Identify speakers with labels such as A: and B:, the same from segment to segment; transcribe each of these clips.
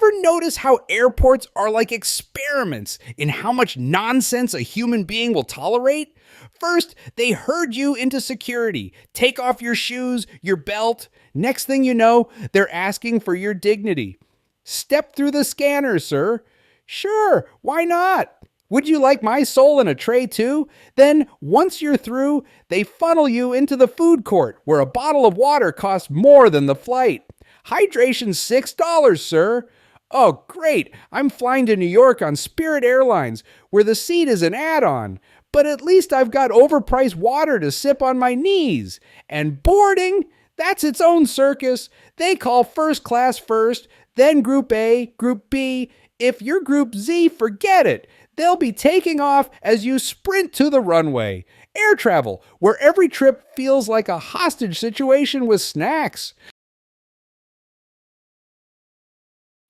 A: ever notice how airports are like experiments in how much nonsense a human being will tolerate? First, they herd you into security. Take off your shoes, your belt. Next thing you know, they're asking for your dignity. Step through the scanner, sir. Sure, why not? Would you like my soul in a tray too? Then, once you're through, they funnel you into the food court where a bottle of water costs more than the flight. Hydration's $6, sir. Oh, great. I'm flying to New York on Spirit Airlines, where the seat is an add-on. But at least I've got overpriced water to sip on my knees. And boarding? That's its own circus. They call first class first, then Group A, Group B. If you're Group Z, forget it. They'll be taking off as you sprint to the runway. Air travel, where every trip feels like a hostage situation with snacks.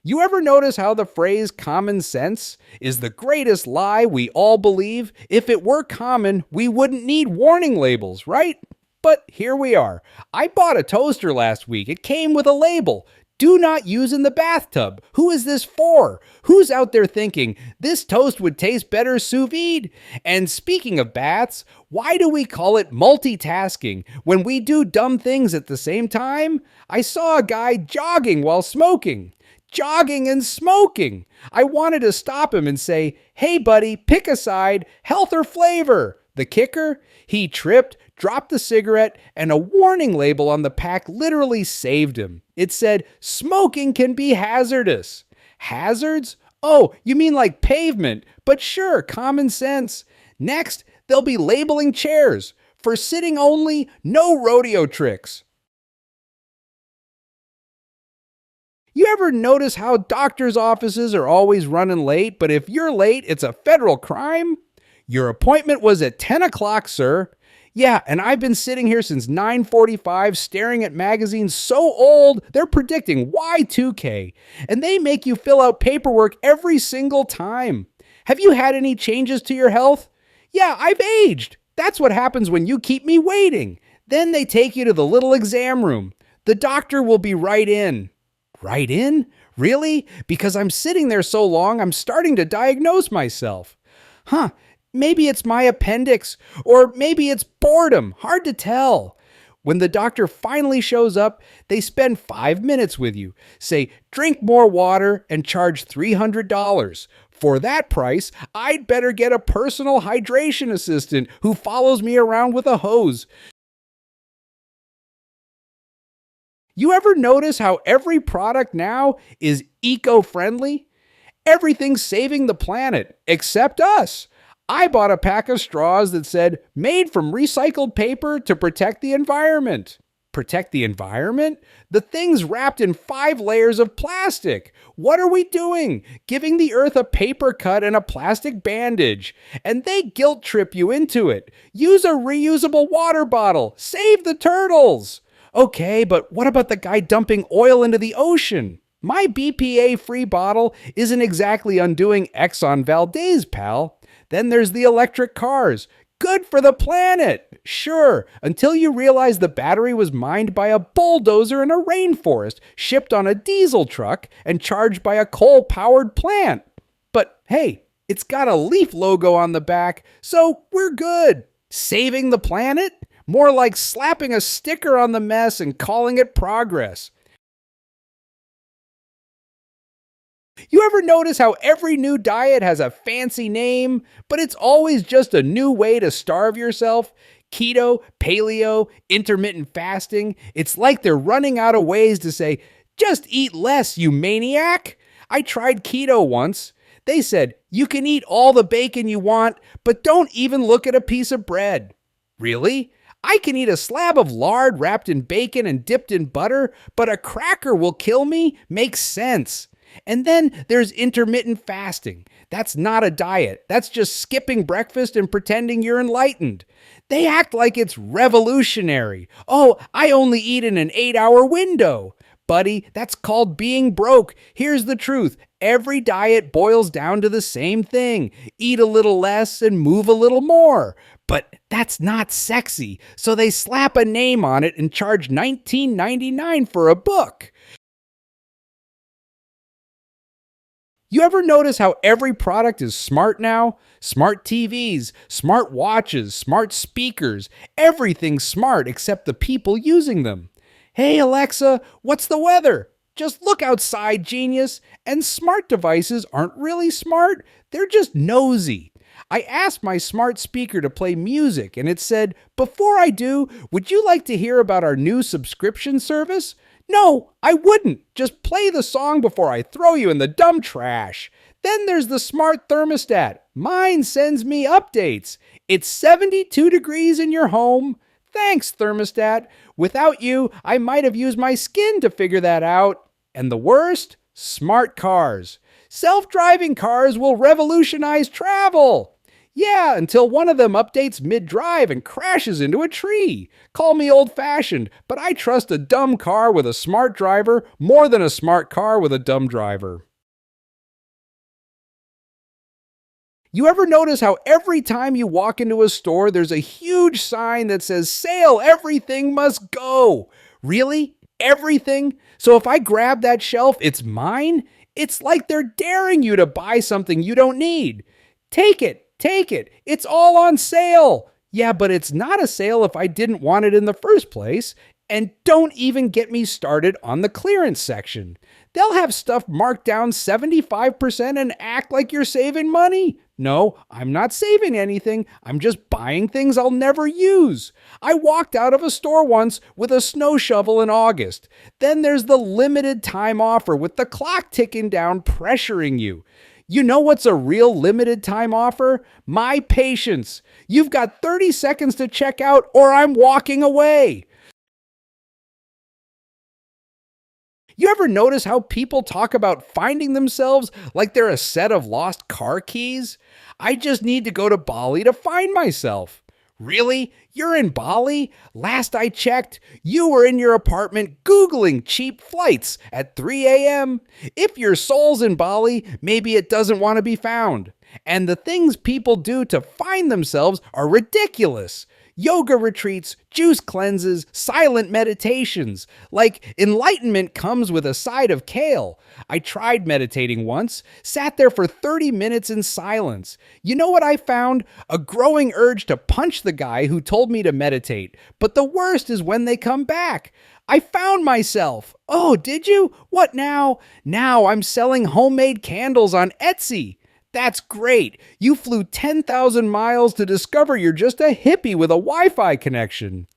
A: You ever notice how the phrase common sense is the greatest lie we all believe? If it were common, we wouldn't need warning labels, right? But here we are. I bought a toaster last week. It came with a label. Do not use in the bathtub. Who is this for? Who's out there thinking, this toast would taste better sous vide? And speaking of baths, why do we call it multitasking when we do dumb things at the same time? I saw a guy jogging while smoking. Jogging and smoking. I wanted to stop him and say, hey buddy, pick a side, health or flavor. The kicker? He tripped, dropped the cigarette, and a warning label on the pack literally saved him. It said, smoking can be hazardous. Hazards? Oh, you mean like pavement, but sure, common sense. Next, they'll be labeling chairs. For sitting only, no rodeo tricks. You ever notice how doctors' offices are always running late, but if you're late, it's a federal crime? Your appointment was at 10 o'clock, sir. Yeah, and I've been sitting here since 9:45 staring at magazines so old, they're predicting Y2K. And they make you fill out paperwork every single time. Have you had any changes to your health? Yeah, I've aged. That's what happens when you keep me waiting. Then they take you to the little exam room. The doctor will be right in. Right in? Really? Because I'm sitting there so long, I'm starting to diagnose myself. Maybe it's my appendix, or maybe it's boredom. Hard to tell. When the doctor finally shows up, they spend 5 minutes with you, say, drink more water, and charge $300. For that price, I'd better get a personal hydration assistant who follows me around with a hose. You ever notice how every product now is eco-friendly? Everything's saving the planet, except us. I bought a pack of straws that said, made from recycled paper to protect the environment. Protect the environment? The thing's wrapped in 5 layers of plastic. What are we doing? Giving the earth a paper cut and a plastic bandage. And they guilt trip you into it. Use a reusable water bottle. Save the turtles. Okay, but what about the guy dumping oil into the ocean? My BPA-free bottle isn't exactly undoing Exxon Valdez, pal. Then there's the electric cars. Good for the planet. Sure, until you realize the battery was mined by a bulldozer in a rainforest, shipped on a diesel truck, and charged by a coal-powered plant. But hey, it's got a Leaf logo on the back, so we're good. Saving the planet? More like slapping a sticker on the mess and calling it progress. You ever notice how every new diet has a fancy name, but it's always just a new way to starve yourself? Keto, paleo, intermittent fasting. It's like they're running out of ways to say, just eat less, you maniac. I tried keto once. They said, you can eat all the bacon you want, but don't even look at a piece of bread. Really? I can eat a slab of lard wrapped in bacon and dipped in butter, but a cracker will kill me? Makes sense. And then there's intermittent fasting. That's not a diet. That's just skipping breakfast and pretending you're enlightened. They act like it's revolutionary. Oh, I only eat in an 8-hour window. Buddy, that's called being broke. Here's the truth. Every diet boils down to the same thing. Eat a little less and move a little more. But that's not sexy, so they slap a name on it and charge $19.99 for a book. You ever notice how every product is smart now? Smart TVs, smart watches, smart speakers, everything's smart except the people using them. Hey Alexa, what's the weather? Just look outside, genius. And smart devices aren't really smart, they're just nosy. I asked my smart speaker to play music and it said, "Before I do, would you like to hear about our new subscription service?" No, I wouldn't. Just play the song before I throw you in the dumb trash. Then there's the smart thermostat. Mine sends me updates. It's 72 degrees in your home. Thanks, thermostat. Without you, I might have used my skin to figure that out. And the worst? Smart cars. Self-driving cars will revolutionize travel. Yeah, until one of them updates mid-drive and crashes into a tree. Call me old-fashioned, but I trust a dumb car with a smart driver more than a smart car with a dumb driver. You ever notice how every time you walk into a store, there's a huge sign that says, "Sale, everything must go"? Really? Everything? So if I grab that shelf, it's mine? It's like they're daring you to buy something you don't need. Take it. Take it. It's all on sale. Yeah, but it's not a sale if I didn't want it in the first place. And don't even get me started on the clearance section. They'll have stuff marked down 75% and act like you're saving money. No, I'm not saving anything. I'm just buying things I'll never use. I walked out of a store once with a snow shovel in August. Then there's the limited time offer with the clock ticking down, pressuring you. You know what's a real limited time offer? My patience. You've got 30 seconds to check out or I'm walking away. You ever notice how people talk about finding themselves like they're a set of lost car keys? I just need to go to Bali to find myself. Really? You're in Bali? Last I checked, you were in your apartment Googling cheap flights at 3 a.m. If your soul's in Bali, maybe it doesn't want to be found. And the things people do to find themselves are ridiculous. Yoga retreats, juice cleanses, silent meditations. Like enlightenment comes with a side of kale. I tried meditating once, sat there for 30 minutes in silence. You know what I found? A growing urge to punch the guy who told me to meditate. But the worst is when they come back. I found myself. Oh, did you? What now? Now I'm selling homemade candles on Etsy. That's great. You flew 10,000 miles to discover you're just a hippie with a Wi-Fi connection.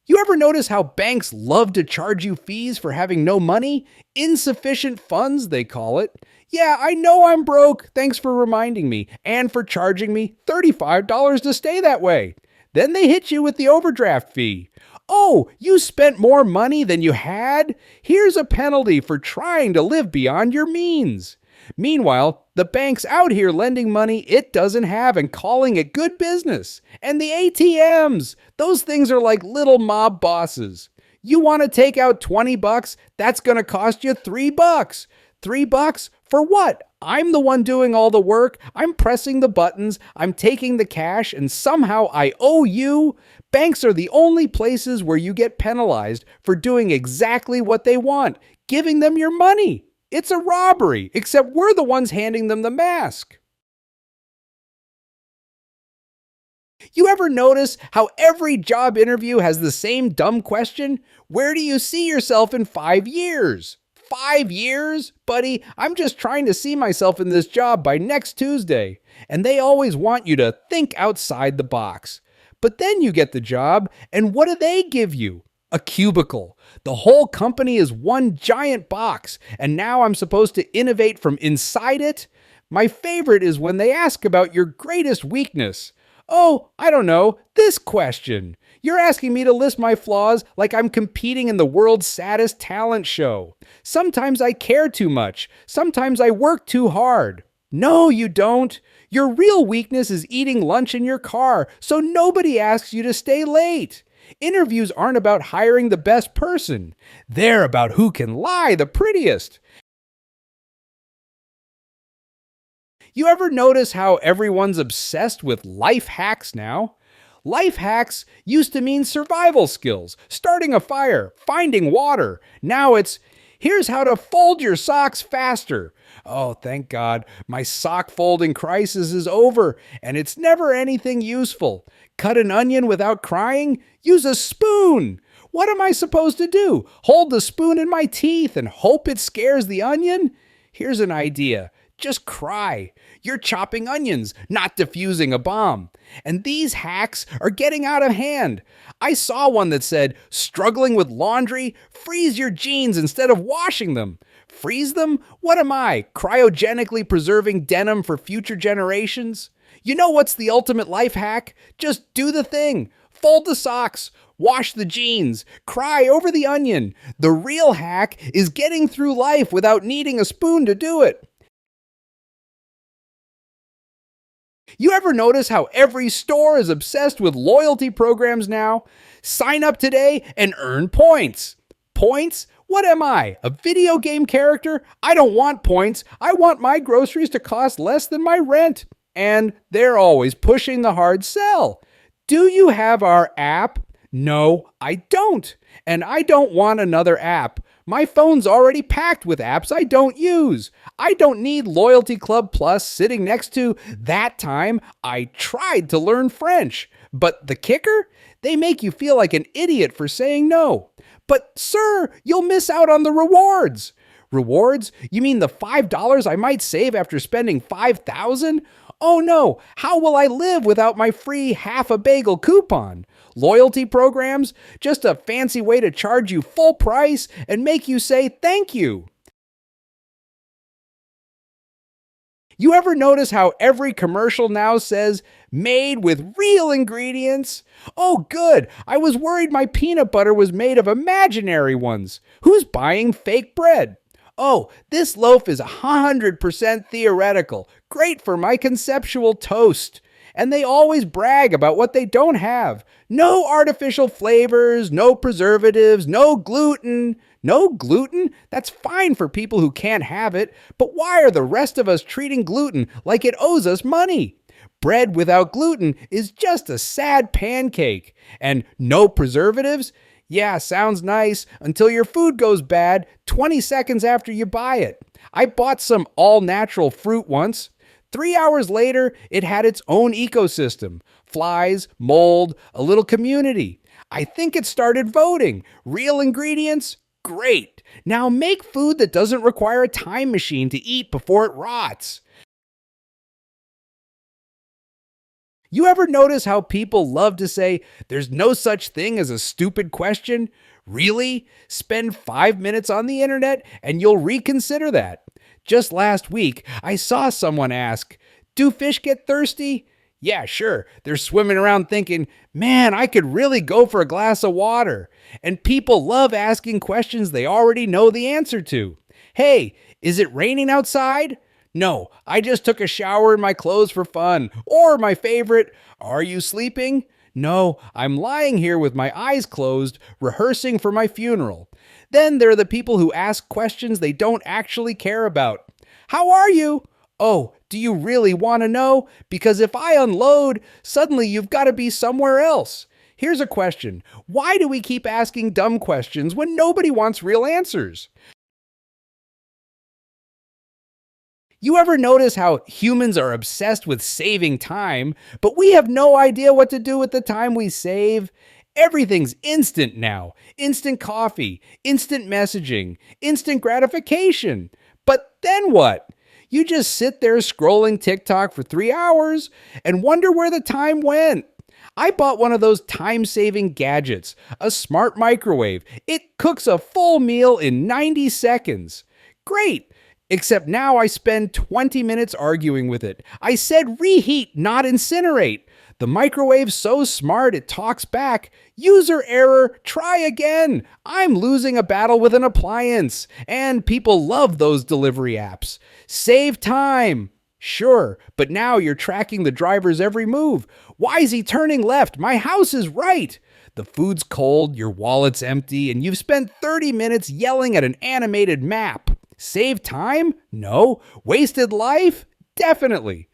A: You ever notice how banks love to charge you fees for having no money? Insufficient funds, they call it. Yeah, I know I'm broke. Thanks for reminding me and for charging me $35 to stay that way. Then they hit you with the overdraft fee. Oh, you spent more money than you had? Here's a penalty for trying to live beyond your means. Meanwhile, the bank's out here lending money it doesn't have and calling it good business. And the ATMs, those things are like little mob bosses. You want to take out $20? That's going to cost you $3. $3 for what? I'm the one doing all the work. I'm pressing the buttons. I'm taking the cash, and somehow I owe you. Banks are the only places where you get penalized for doing exactly what they want, giving them your money. It's a robbery, except we're the ones handing them the mask. You ever notice how every job interview has the same dumb question? Where do you see yourself in 5 years? 5 years? Buddy, I'm just trying to see myself in this job by next Tuesday. And they always want you to think outside the box. But then you get the job, and what do they give you? A cubicle. The whole company is one giant box, and now I'm supposed to innovate from inside it? My favorite is when they ask about your greatest weakness. Oh, I don't know, this question. You're asking me to list my flaws like I'm competing in the world's saddest talent show. Sometimes I care too much. Sometimes I work too hard. No, you don't. Your real weakness is eating lunch in your car, so nobody asks you to stay late. Interviews aren't about hiring the best person. They're about who can lie the prettiest. You ever notice how everyone's obsessed with life hacks now? Life hacks used to mean survival skills, starting a fire, finding water. Now it's, Here's how to fold your socks faster. Oh, thank God, my sock folding crisis is over, and it's never anything useful. Cut an onion without crying? Use a spoon. What am I supposed to do? Hold the spoon in my teeth and hope it scares the onion? Here's an idea. Just cry. You're chopping onions, not defusing a bomb. And these hacks are getting out of hand. I saw one that said, struggling with laundry? Freeze your jeans instead of washing them. Freeze them? What am I, cryogenically preserving denim for future generations? You know what's the ultimate life hack? Just do the thing. Fold the socks. Wash the jeans. Cry over the onion. The real hack is getting through life without needing a spoon to do it. You ever notice how every store is obsessed with loyalty programs now? Sign up today and earn points. Points? What am I, a video game character? I don't want points. I want my groceries to cost less than my rent. And they're always pushing the hard sell. Do you have our app? No, I don't. And I don't want another app. My phone's already packed with apps I don't use. I don't need Loyalty Club Plus sitting next to that time I tried to learn French. But the kicker? They make you feel like an idiot for saying no. But sir, you'll miss out on the rewards. Rewards? You mean the $5 I might save after spending $5,000? Oh no, how will I live without my free half a bagel coupon? Loyalty programs? Just a fancy way to charge you full price and make you say thank you. You ever notice how every commercial now says, made with real ingredients? Oh good, I was worried my peanut butter was made of imaginary ones. Who's buying fake bread? Oh, this loaf is 100% theoretical. Great for my conceptual toast. And they always brag about what they don't have. No artificial flavors, no preservatives, no gluten. No gluten? That's fine for people who can't have it, but why are the rest of us treating gluten like it owes us money? Bread without gluten is just a sad pancake. And no preservatives? Yeah, sounds nice until your food goes bad 20 seconds after you buy it. I bought some all-natural fruit once. 3 hours later, it had its own ecosystem. Flies, mold, a little community. I think it started voting. Real ingredients? Great. Now make food that doesn't require a time machine to eat before it rots. You ever notice how people love to say, there's no such thing as a stupid question? Really? Spend 5 minutes on the internet and you'll reconsider that. Just last week, I saw someone ask, do fish get thirsty? Yeah, sure. They're swimming around thinking, man, I could really go for a glass of water. And people love asking questions they already know the answer to. Hey, is it raining outside? No, I just took a shower in my clothes for fun. Or my favorite, are you sleeping? No, I'm lying here with my eyes closed, rehearsing for my funeral. Then there are the people who ask questions they don't actually care about. How are you? Oh, do you really want to know? Because if I unload, suddenly you've got to be somewhere else. Here's a question. Why do we keep asking dumb questions when nobody wants real answers? You ever notice how humans are obsessed with saving time, but we have no idea what to do with the time we save? Everything's instant now. Instant coffee, instant messaging, instant gratification. But then what? You just sit there scrolling TikTok for 3 hours and wonder where the time went. I bought one of those time-saving gadgets, a smart microwave. It cooks a full meal in 90 seconds. Great! Except now I spend 20 minutes arguing with it. I said reheat, not incinerate. The microwave's so smart it talks back. User error, try again. I'm losing a battle with an appliance. And people love those delivery apps. Save time. Sure, but now you're tracking the driver's every move. Why is he turning left? My house is right. The food's cold, your wallet's empty, and you've spent 30 minutes yelling at an animated map. Save time? No. Wasted life? Definitely.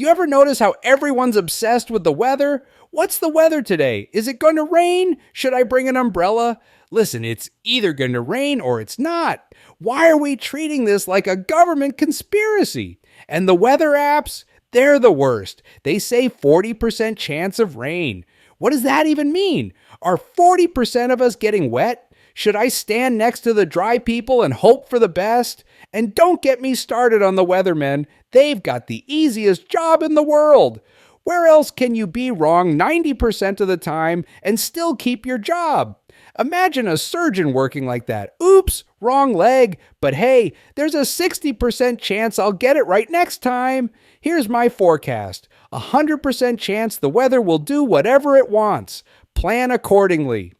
A: You ever notice how everyone's obsessed with the weather? What's the weather today? Is it going to rain? Should I bring an umbrella? Listen, it's either going to rain or it's not. Why are we treating this like a government conspiracy? And the weather apps? They're the worst. They say 40% chance of rain. What does that even mean? Are 40% of us getting wet? Should I stand next to the dry people and hope for the best? And don't get me started on the weathermen. They've got the easiest job in the world. Where else can you be wrong 90% of the time and still keep your job? Imagine a surgeon working like that. Oops, wrong leg. But hey, there's a 60% chance I'll get it right next time. Here's my forecast. 100% chance the weather will do whatever it wants. Plan accordingly.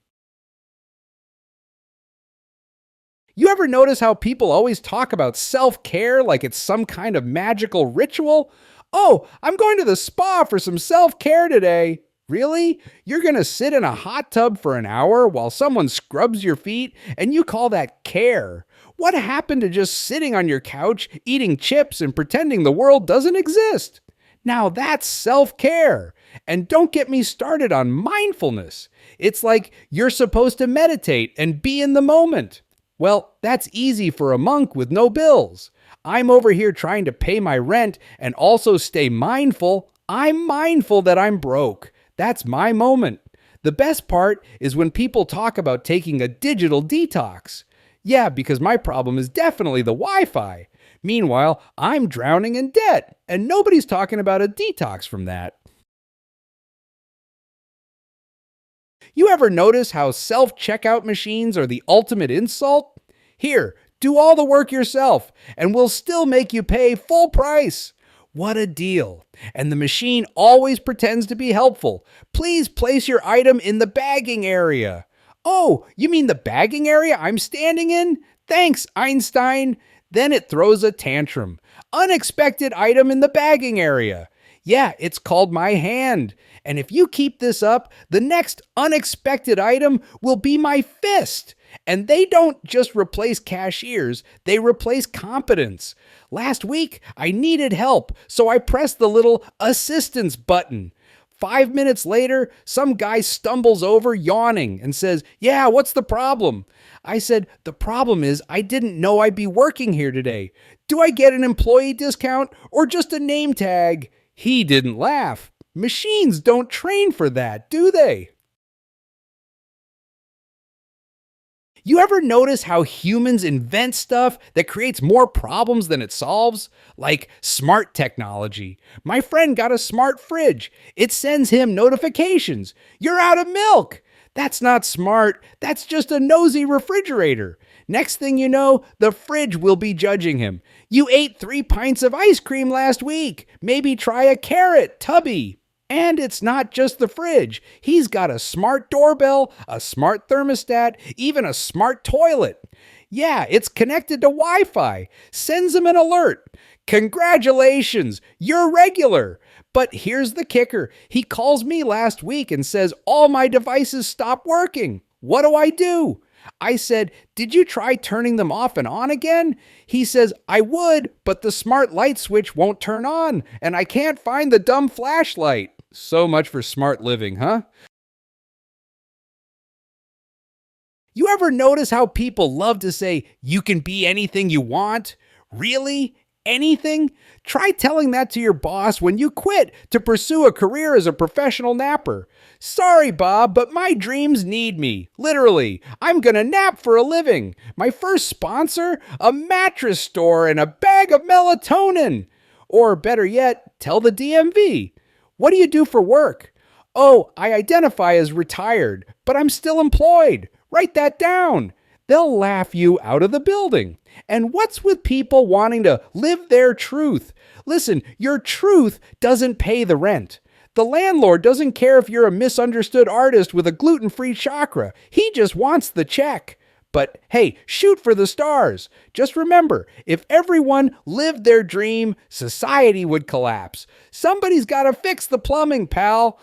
A: You ever notice how people always talk about self-care like it's some kind of magical ritual? Oh, I'm going to the spa for some self-care today. Really? You're going to sit in a hot tub for an hour while someone scrubs your feet and you call that care? What happened to just sitting on your couch, eating chips and pretending the world doesn't exist? Now that's self-care. And don't get me started on mindfulness. It's like you're supposed to meditate and be in the moment. Well, that's easy for a monk with no bills. I'm over here trying to pay my rent and also stay mindful. I'm mindful that I'm broke. That's my moment. The best part is when people talk about taking a digital detox. Yeah, because my problem is definitely the Wi-Fi. Meanwhile, I'm drowning in debt, and nobody's talking about a detox from that. You ever notice how self-checkout machines are the ultimate insult? Here, do all the work yourself, and we'll still make you pay full price. What a deal. And the machine always pretends to be helpful. Please place your item in the bagging area. Oh, you mean the bagging area I'm standing in? Thanks, Einstein. Then it throws a tantrum. Unexpected item in the bagging area. Yeah, it's called my hand. And if you keep this up, the next unexpected item will be my fist. And they don't just replace cashiers, they replace competence. Last week, I needed help, so I pressed the little assistance button. 5 minutes later, some guy stumbles over yawning and says, "Yeah, what's the problem?" I said, "The problem is I didn't know I'd be working here today. Do I get an employee discount or just a name tag?" He didn't laugh. Machines don't train for that, do they? You ever notice how humans invent stuff that creates more problems than it solves? Like smart technology. My friend got a smart fridge. It sends him notifications. You're out of milk. That's not smart. That's just a nosy refrigerator. Next thing you know, the fridge will be judging him. You ate 3 pints of ice cream last week. Maybe try a carrot, Tubby. And it's not just the fridge. He's got a smart doorbell, a smart thermostat, even a smart toilet. Yeah, it's connected to Wi-Fi. Sends him an alert. Congratulations, you're regular. But here's the kicker. He calls me last week and says all my devices stopped working. What do? I said, "Did you try turning them off and on again?" He says, "I would, but the smart light switch won't turn on, and I can't find the dumb flashlight." So much for smart living, huh? You ever notice how people love to say, "You can be anything you want"? Really? Anything? Try telling that to your boss when you quit to pursue a career as a professional napper. "Sorry, Bob, but my dreams need me. Literally, I'm gonna nap for a living. My first sponsor? A mattress store and a bag of melatonin." Or better yet, tell the DMV. "What do you do for work?" "Oh, I identify as retired, but I'm still employed." Write that down. They'll laugh you out of the building. And what's with people wanting to live their truth? Listen, your truth doesn't pay the rent. The landlord doesn't care if you're a misunderstood artist with a gluten-free chakra. He just wants the check. But hey, shoot for the stars. Just remember, if everyone lived their dream, society would collapse. Somebody's got to fix the plumbing, pal.